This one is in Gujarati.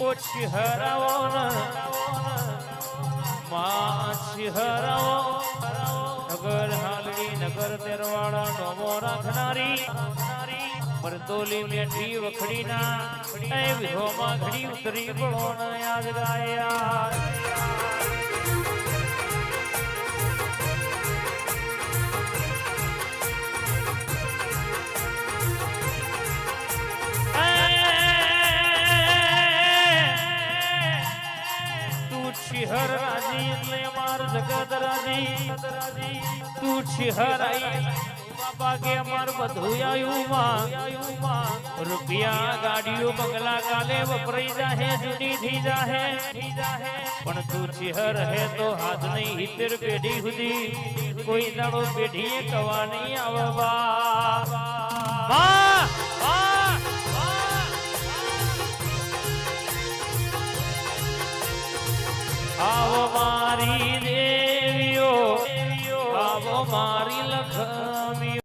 ઓછી હરાવો માછી હરાવો નગર હાલડી નગર તેરવાળા નોમો રાખનારી મરતોલી મેઠી વખડીના એ વિહોમાં ઘડી ઉતરી પડો ન યાદ ગાયા હર રાજી એટલે અમાર જગત રાજી તું છિહરાઈ બાપા કે અમાર બધું આયુમાં રૂપિયા ગાડીઓ બંગલા કાલે વપરાઈ જાહે જુદી થઈ જાહે પણ તું છિહર હે તો હાથ નહીં હિતર પેઢી સુધી કોઈ દાડો પેઢીએ કવા નહીં આવવા આવો મારી દેવીઓ આવો મારી લક્ષ્મી